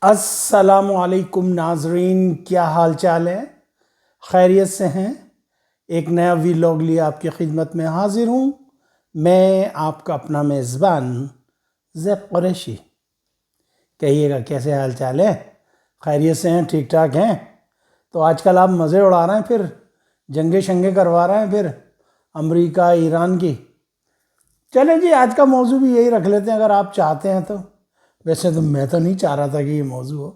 السلام علیکم ناظرین، کیا حال چال ہے؟ خیریت سے ہیں؟ ایک نیا ویلاگ لیے آپ کی خدمت میں حاضر ہوں۔ میں آپ کا اپنا میزبان زیب قریشی۔ کہیے گا کیسے حال چال ہے؟ خیریت سے ہیں؟ ٹھیک ٹھاک ہیں؟ تو آج کل آپ مزے اڑا رہے ہیں، پھر جنگیں شنگیں کروا رہے ہیں پھر امریکہ ایران کی۔ چلیں جی، آج کا موضوع بھی یہی رکھ لیتے ہیں اگر آپ چاہتے ہیں تو۔ ویسے تو میں تو نہیں چاہ رہا تھا کہ یہ موضوع ہو،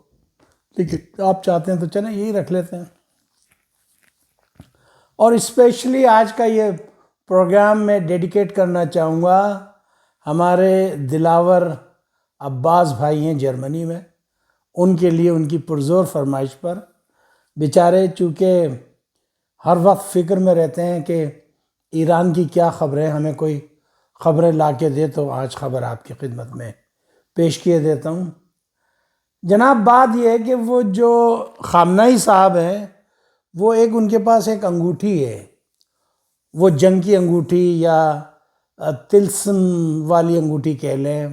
لیکن آپ چاہتے ہیں تو چلیں یہی رکھ لیتے ہیں۔ اور اسپیشلی آج کا یہ پروگرام میں ڈیڈیکیٹ کرنا چاہوں گا ہمارے دلاور عباس بھائی ہیں جرمنی میں، ان کے لیے، ان کی پرزور فرمائش پر۔ بیچارے چونکہ ہر وقت فکر میں رہتے ہیں کہ ایران کی کیا خبریں، ہمیں کوئی خبریں لا کے دے، تو آج خبر آپ کی خدمت میں پیش کیے دیتا ہوں۔ جناب، بات یہ ہے کہ وہ جو خامنہئی صاحب ہیں، وہ ان کے پاس ایک انگوٹھی ہے، وہ جنگ کی انگوٹھی یا طلسم والی انگوٹھی کہہ لیں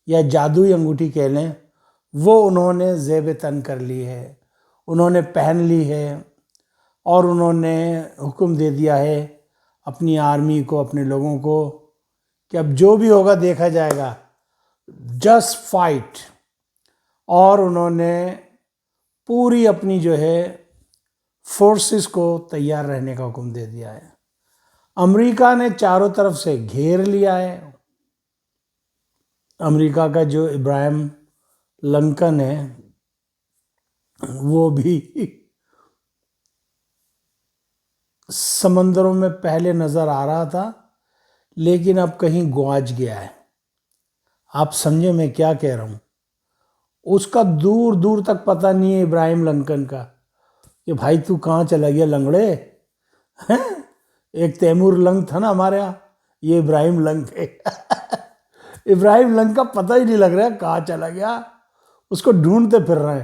یا جادوئی انگوٹھی کہہ لیں، وہ انہوں نے زیب تن کر لی ہے، انہوں نے پہن لی ہے، اور انہوں نے حکم دے دیا ہے اپنی آرمی کو، اپنے لوگوں کو، کہ اب جو بھی ہوگا دیکھا جائے گا، جسٹ فائٹ۔ اور انہوں نے پوری اپنی جو ہے فورسز کو تیار رہنے کا حکم دے دیا ہے۔ امریکہ نے چاروں طرف سے گھیر لیا ہے۔ امریکہ کا جو ابراہیم لنکن ہے، وہ بھی سمندروں میں پہلے نظر آ رہا تھا، لیکن اب کہیں گواچ گیا ہے۔ آپ سمجھے میں کیا کہہ رہا ہوں؟ اس کا دور دور تک پتہ نہیں ہے ابراہیم لنکن کا، کہ بھائی تو کہاں چلا گیا لنگڑے؟ ایک تیمور لنگ تھا نا ہمارے یہاں، یہ ابراہیم لنگ ہے۔ ابراہیم لنگ کا پتہ ہی نہیں لگ رہا کہاں چلا گیا، اس کو ڈھونڈتے پھر رہے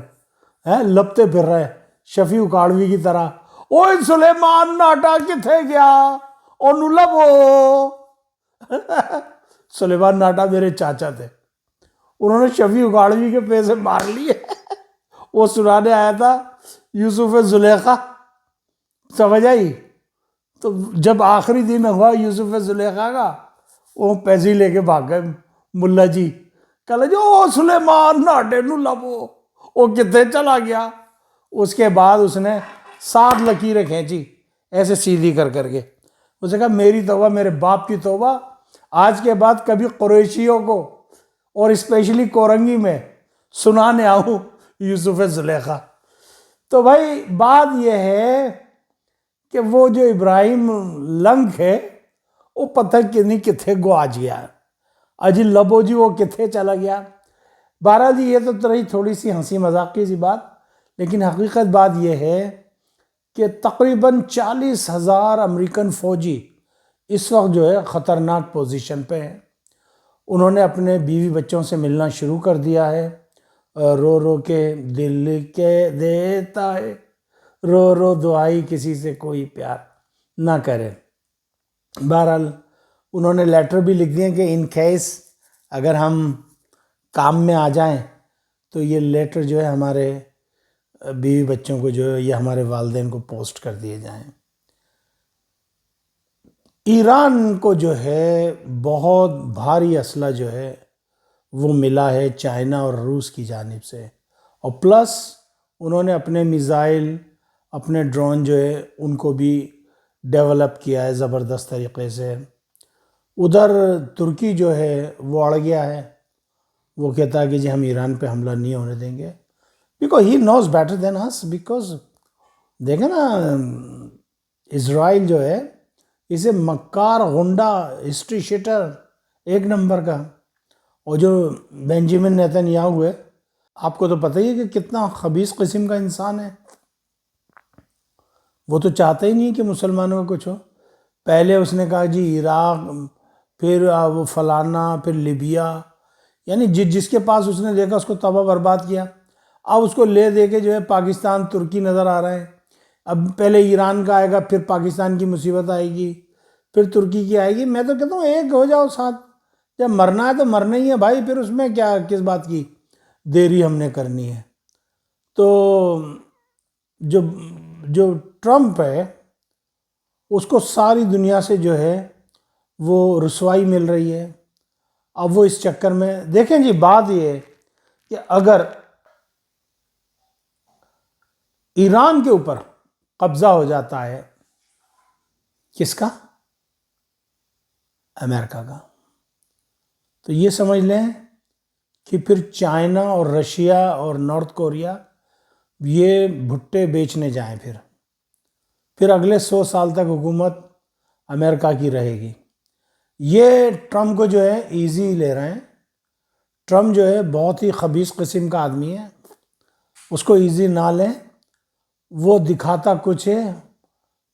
ہیں، لپتے پھر رہے ہیں شفیع اکاڑوی کی طرح۔ اوئے سلیمان ناٹا کتھے گیا اونوں لبو۔ سلیمان ناٹا میرے چاچا تھے، انہوں نے شفیع اکاڑوی کے پیسے مار لیے۔ وہ سنانے آیا تھا یوسف زلیخا، سمجھ آئی؟ تو جب آخری دن ہوا یوسف زلیخا کا، وہ پیسے لے کے بھاگ گئے ملا جی، کہا جی او سلیمان ناٹے نو لبو، وہ کتنے چلا گیا۔ اس کے بعد اس نے 7 لکیریں کھینچی ایسے سیدھی کر کے، اس نے کہا میری توبہ، میرے باپ کی توبہ، آج کے بعد کبھی قریشیوں کو اور اسپیشلی کورنگی میں سنانے آؤں یوسف زلیخا۔ تو بھائی بات یہ ہے کہ وہ جو ابراہیم لنگ ہے، وہ پتہ نہیں کتھے گواچ گیا، اجی لبو جی وہ کتھے چلا گیا۔ بہرحال یہ تو رہی تھوڑی سی ہنسی مذاق کی سی بات، لیکن حقیقت بات یہ ہے کہ تقریباً 40,000 امریکن فوجی اس وقت جو ہے خطرناک پوزیشن پہ ہیں۔ انہوں نے اپنے بیوی بچوں سے ملنا شروع کر دیا ہے، رو رو کے دل کے دیتا ہے، رو رو دعائی کسی سے کوئی پیار نہ کرے۔ بہرحال انہوں نے لیٹر بھی لکھ دیے کہ ان کیس اگر ہم کام میں آ جائیں تو یہ لیٹر جو ہے ہمارے بیوی بچوں کو جو ہے یا ہمارے والدین کو پوسٹ کر دیے جائیں۔ ایران کو جو ہے بہت بھاری اسلحہ جو ہے وہ ملا ہے چائنا اور روس کی جانب سے، اور پلس انہوں نے اپنے میزائل، اپنے ڈرون جو ہے ان کو بھی ڈیولپ کیا ہے زبردست طریقے سے۔ ادھر ترکی جو ہے وہ اڑ گیا ہے، وہ کہتا ہے کہ جی ہم ایران پہ حملہ نہیں ہونے دیں گے، because he knows better than us. Because دیکھیں نا، اسرائیل جو ہے اسے مکار، غنڈہ، ہسٹری شیٹر ایک نمبر کا، اور جو بنجامن نیتن یاہو ہے، آپ کو تو پتہ ہی ہے کہ کتنا خبیث قسم کا انسان ہے۔ وہ تو چاہتا ہی نہیں کہ مسلمانوں کا کچھ ہو۔ پہلے اس نے کہا جی عراق، پھر وہ فلانا، پھر لیبیا، یعنی جس کے پاس اس نے دیکھا اس کو تباہ برباد کیا۔ اب اس کو لے دے کے جو ہے پاکستان، ترکی نظر آ رہا ہے۔ اب پہلے ایران کا آئے گا، پھر پاکستان کی مصیبت آئے گی، پھر ترکی کی آئے گی۔ میں تو کہتا ہوں ایک ہو جاؤ ساتھ، جب مرنا ہے تو مرنا ہی ہے بھائی، پھر اس میں کیا، کس بات کی دیری ہم نے کرنی ہے. تو جو ٹرمپ ہے اس کو ساری دنیا سے جو ہے وہ رسوائی مل رہی ہے. اب وہ اس چکر میں دیکھیں جی، بات یہ ہے کہ اگر ایران کے اوپر قبضہ ہو جاتا ہے، کس کا؟ امریکہ کا، تو یہ سمجھ لیں کہ پھر چائنا اور رشیا اور نارتھ کوریا یہ بھٹے بیچنے جائیں. پھر اگلے 100 سال تک حکومت امریکہ کی رہے گی. یہ ٹرمپ کو جو ہے ایزی لے رہے ہیں. ٹرمپ جو ہے بہت ہی خبیث قسم کا آدمی ہے، اس کو ایزی نہ لیں. وہ دکھاتا کچھ ہے،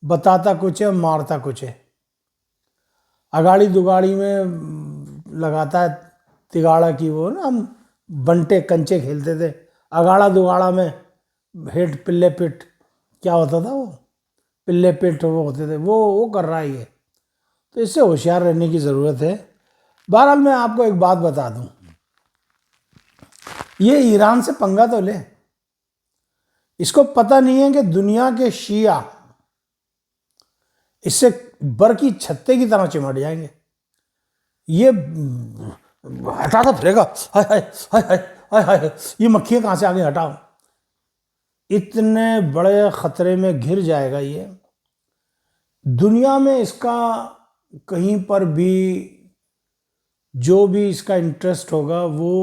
بتاتا کچھ ہے، مارتا کچھ ہے. اگاڑی دگاڑی میں لگاتا ہے تگاڑا کی، وہ نا ہم بنٹے کنچے کھیلتے تھے، اگاڑا دگاڑا میں ہیٹ پلے پٹ، کیا ہوتا تھا وہ پلے پٹ وہ ہوتے تھے، وہ کر رہا ہی ہے. تو اس سے ہوشیار رہنے کی ضرورت ہے. بہرحال میں آپ کو ایک بات بتا دوں، یہ ایران سے پنگا تو لے، اس کو پتہ نہیں ہے کہ دنیا کے شیعہ اس سے برقی چھتے کی طرح چمٹ جائیں گے. یہ ہٹاتا پھرے گا، ہائے ہائے ہائے ہائے ہائے، یہ مکھیاں کہاں سے آگے ہٹاؤ. اتنے بڑے خطرے میں گھر جائے گا. یہ دنیا میں اس کا کہیں پر بھی جو بھی اس کا انٹرسٹ ہوگا وہ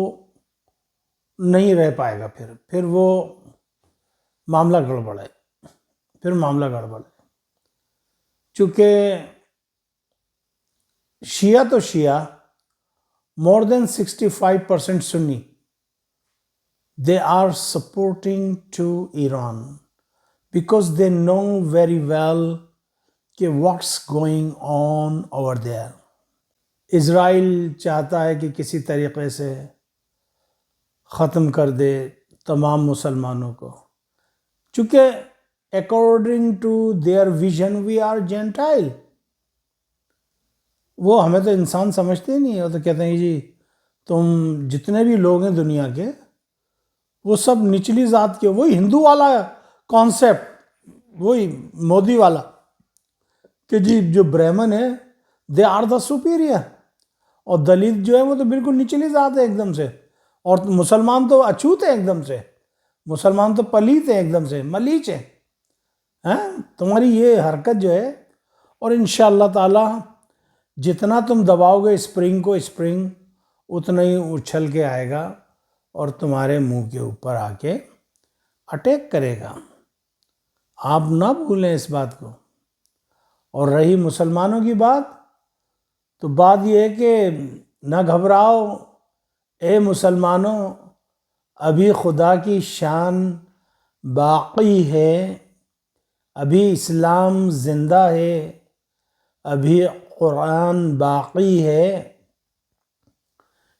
نہیں رہ پائے گا. پھر وہ معاملہ گڑبڑ ہے. چونکہ شیعہ تو شیعہ more than 65% Sunni, they are supporting to Iran because they know very well کہ what's going on over there. اسرائیل چاہتا ہے کہ کسی طریقے سے ختم کر دے تمام مسلمانوں کو، چونکہ according to their vision we are Gentile. وہ ہمیں تو انسان سمجھتے ہی نہیں ہے. وہ تو کہتے ہیں جی تم جتنے بھی لوگ ہیں دنیا کے وہ سب نچلی ذات کے. وہی ہندو والا کانسیپٹ، وہی مودی والا کہ جی جو برہمن ہے دے آر دا سپیریئر، اور دلت جو ہے وہ تو بالکل نچلی ذات ہے ایک دم سے، اور مسلمان تو اچھوت ہیں ایک دم سے، مسلمان تو پلیت ہیں ایک دم سے، ملیچ ہیں. تمہاری یہ حرکت جو ہے، اور انشاءاللہ تعالی جتنا تم دباؤ گے اسپرنگ کو، اسپرنگ اتنا ہی اچھل کے آئے گا اور تمہارے منہ کے اوپر آ کے اٹیک کرے گا. آپ نہ بھولیں اس بات کو. اور رہی مسلمانوں کی بات، تو بات یہ ہے کہ نہ گھبراؤ اے مسلمانوں، ابھی خدا کی شان باقی ہے، ابھی اسلام زندہ ہے، ابھی قرآن باقی ہے.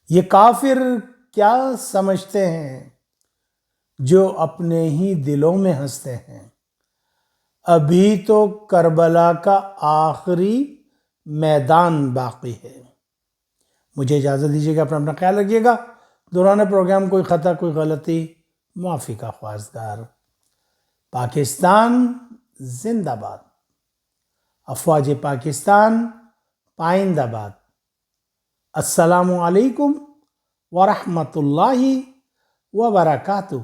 یہ کافر کیا سمجھتے ہیں جو اپنے ہی دلوں میں ہنستے ہیں، ابھی تو کربلا کا آخری میدان باقی ہے. مجھے اجازت دیجیے گا، اپنا خیال رکھیے گا. دوران پروگرام کوئی خطا کوئی غلطی معافی کا خواستگار. پاکستان زندہ باد. افواج پاکستان پائندہ باد. السلام علیکم ورحمۃ اللہ وبرکاتہ.